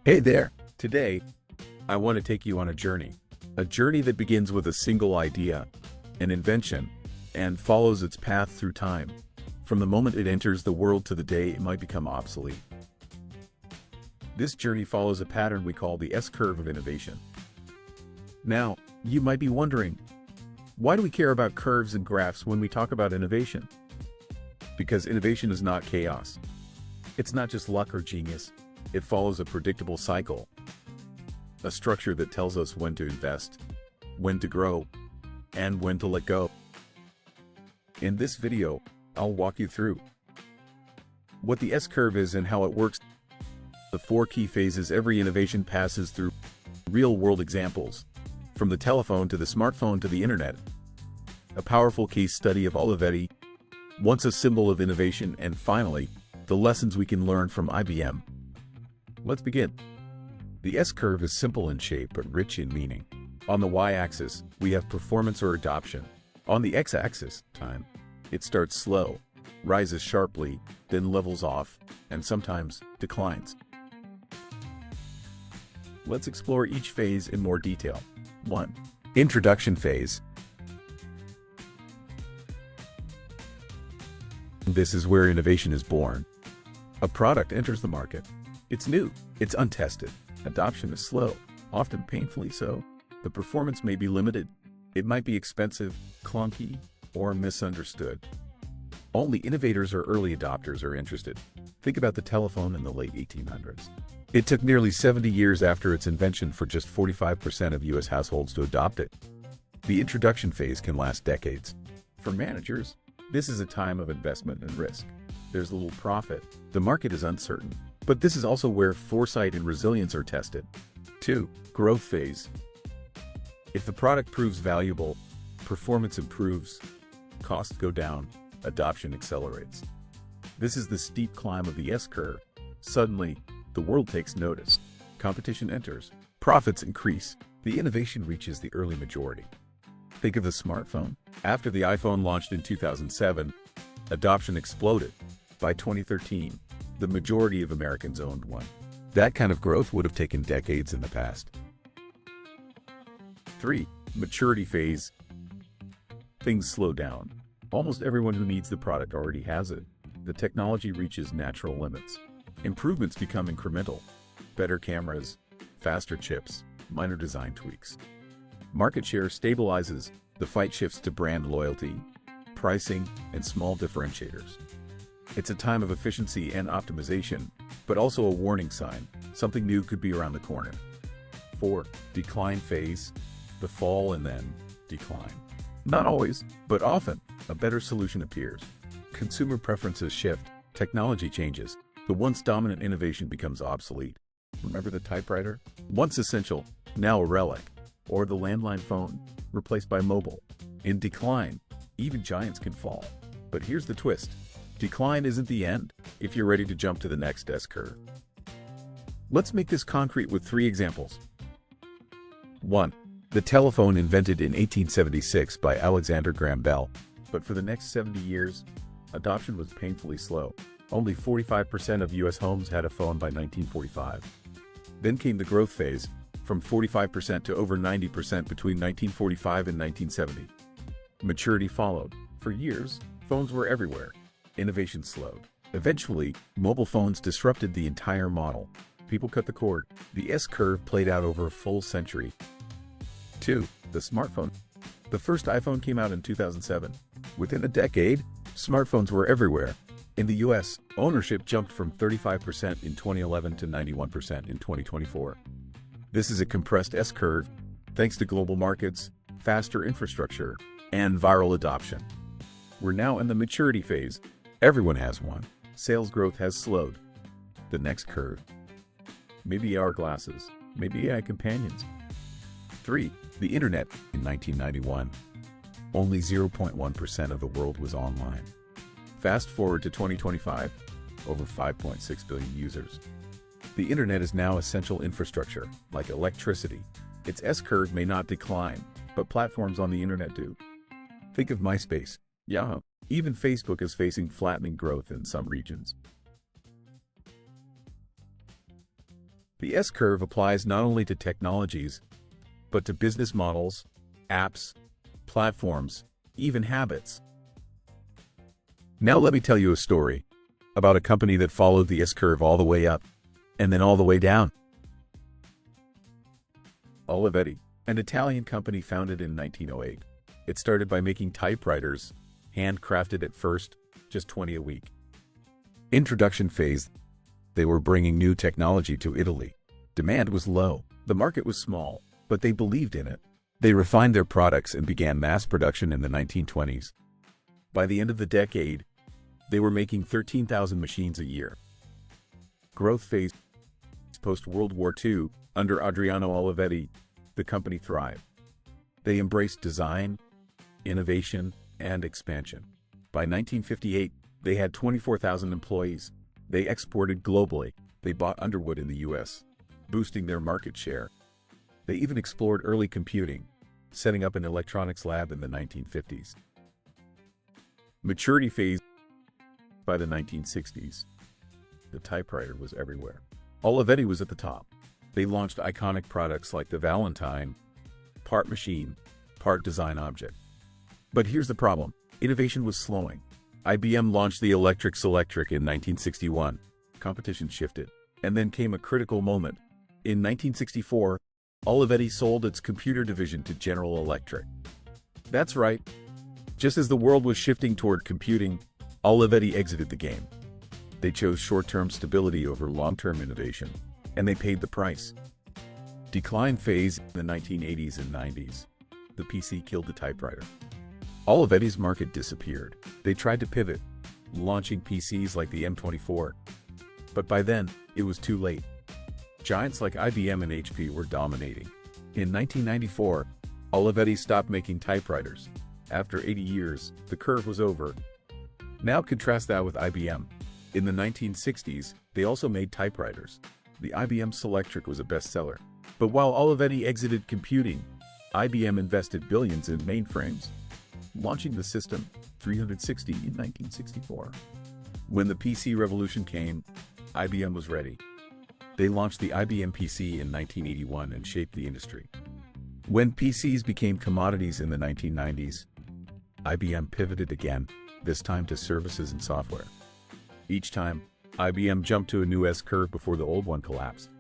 Hey there! Today, I want to take you on a journey that begins with a single idea, an invention, and follows its path through time, from the moment it enters the world to the day it might become obsolete. This journey follows a pattern we call the S-curve of innovation. Now, you might be wondering, why do we care about curves and graphs when we talk about innovation? Because innovation is not chaos. It's not just luck or genius. It follows a predictable cycle, a structure that tells us when to invest, when to grow, and when to let go. In this video, I'll walk you through what the S-curve is and how it works, the 4 key phases every innovation passes through, real-world examples, from the telephone to the smartphone to the internet, a powerful case study of Olivetti, once a symbol of innovation, and finally, the lessons we can learn from IBM. Let's begin. The S-curve is simple in shape but rich in meaning. On the y-axis, we have performance or adoption. On the x-axis, time. It starts slow, rises sharply, then levels off, and sometimes declines. Let's explore each phase in more detail. 1. Introduction phase. This is where innovation is born. A product enters the market. It's new, it's untested, adoption is slow, often painfully so. The performance may be limited, it might be expensive, clunky, or misunderstood. Only innovators or early adopters are interested. Think about the telephone in the late 1800s. It took nearly 70 years after its invention for just 45% of US households to adopt it. The introduction phase can last decades. For managers, this is a time of investment and risk. There's little profit, the market is uncertain. But this is also where foresight and resilience are tested. 2. Growth phase. If the product proves valuable, performance improves, costs go down, adoption accelerates. This is the steep climb of the S-curve. Suddenly, the world takes notice. Competition enters. Profits increase. The innovation reaches the early majority. Think of the smartphone. After the iPhone launched in 2007, adoption exploded. By 2013, the majority of Americans owned one. That kind of growth would have taken decades in the past. 3. Maturity phase. Things slow down. Almost everyone who needs the product already has it. The technology reaches natural limits. Improvements become incremental. Better cameras, faster chips, minor design tweaks. Market share stabilizes. The fight shifts to brand loyalty, pricing, and small differentiators. It's a time of efficiency and optimization, but also a warning sign. Something new could be around the corner. 4. Decline phase. The fall and then decline. Not always, but often, a better solution appears. Consumer preferences shift, technology changes, the once dominant innovation becomes obsolete. Remember the typewriter? Once essential, now a relic. Or the landline phone, replaced by mobile. In decline, even giants can fall. But here's the twist. Decline isn't the end, if you're ready to jump to the next S-curve. Let's make this concrete with 3 examples. 1. The telephone invented in 1876 by Alexander Graham Bell. But for the next 70 years, adoption was painfully slow. Only 45% of US homes had a phone by 1945. Then came the growth phase, from 45% to over 90% between 1945 and 1970. Maturity followed. For years, phones were everywhere. Innovation slowed. Eventually, mobile phones disrupted the entire model. People cut the cord. The S-curve played out over a full century. 2. The smartphone. The first iPhone came out in 2007. Within a decade, smartphones were everywhere. In the US, ownership jumped from 35% in 2011 to 91% in 2024. This is a compressed S-curve, thanks to global markets, faster infrastructure, and viral adoption. We're now in the maturity phase. Everyone has one. Sales growth has slowed. The next curve. Maybe AR glasses, maybe AI companions. 3. The internet. In 1991, only 0.1% of the world was online. Fast forward to 2025, over 5.6 billion users. The internet is now essential infrastructure, like electricity. Its S-curve may not decline, but platforms on the internet do. Think of MySpace, Yahoo. Even Facebook is facing flattening growth in some regions. The S-curve applies not only to technologies, but to business models, apps, platforms, even habits. Now let me tell you a story about a company that followed the S-curve all the way up and then all the way down. Olivetti, an Italian company founded in 1908. It started by making typewriters, handcrafted at first, just 20 a week. Introduction phase, they were bringing new technology to Italy. Demand was low, the market was small, but they believed in it. They refined their products and began mass production in the 1920s. By the end of the decade, they were making 13,000 machines a year. Growth phase, post-World War II, under Adriano Olivetti, the company thrived. They embraced design, innovation, and expansion. By 1958, they had 24,000 employees. They exported globally. They bought Underwood in the US, boosting their market share. They even explored early computing, setting up an electronics lab in the 1950s. Maturity phase. By the 1960s, the typewriter was everywhere. Olivetti was at the top. They launched iconic products like the Valentine, part machine, part design object. But here's the problem. Innovation was slowing. IBM launched the Electric Selectric in 1961. Competition shifted. And then came a critical moment. In 1964, Olivetti sold its computer division to General Electric. That's right. Just as the world was shifting toward computing, Olivetti exited the game. They chose short-term stability over long-term innovation, and they paid the price. Decline phase in the 1980s and 90s. The PC killed the typewriter. Olivetti's market disappeared. They tried to pivot, launching PCs like the M24. But by then, it was too late. Giants like IBM and HP were dominating. In 1994, Olivetti stopped making typewriters. After 80 years, the curve was over. Now contrast that with IBM. In the 1960s, they also made typewriters. The IBM Selectric was a bestseller. But while Olivetti exited computing, IBM invested billions in mainframes, launching the System 360 in 1964. When the PC revolution came, IBM was ready. They launched the IBM PC in 1981 and shaped the industry. When PCs became commodities in the 1990s, IBM pivoted again, this time to services and software. Each time, IBM jumped to a new S-curve before the old one collapsed.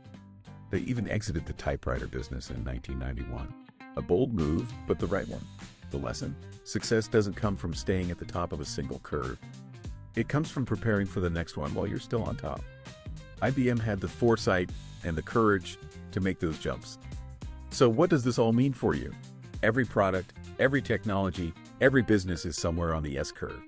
They even exited the typewriter business in 1991. A bold move, but the right one. The lesson? Success doesn't come from staying at the top of a single curve. It comes from preparing for the next one while you're still on top. IBM had the foresight and the courage to make those jumps. So what does this all mean for you? Every product, every technology, every business is somewhere on the S-curve.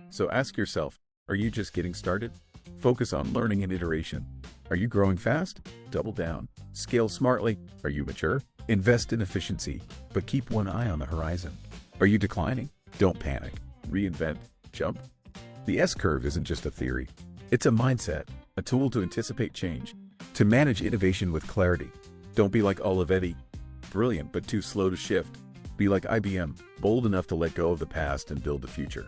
So ask yourself, are you just getting started? Focus on learning and iteration. Are you growing fast? Double down. Scale smartly. Are you mature? Invest in efficiency, but keep one eye on the horizon. Are you declining? Don't panic. Reinvent. Jump. The S-curve isn't just a theory. It's a mindset, a tool to anticipate change, to manage innovation with clarity. Don't be like Olivetti, brilliant but too slow to shift. Be like IBM, bold enough to let go of the past and build the future.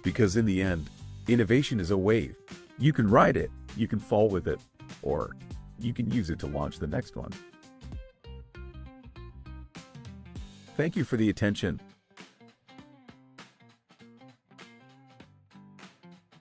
Because in the end, innovation is a wave. You can ride it, you can fall with it, or you can use it to launch the next one. Thank you for the attention.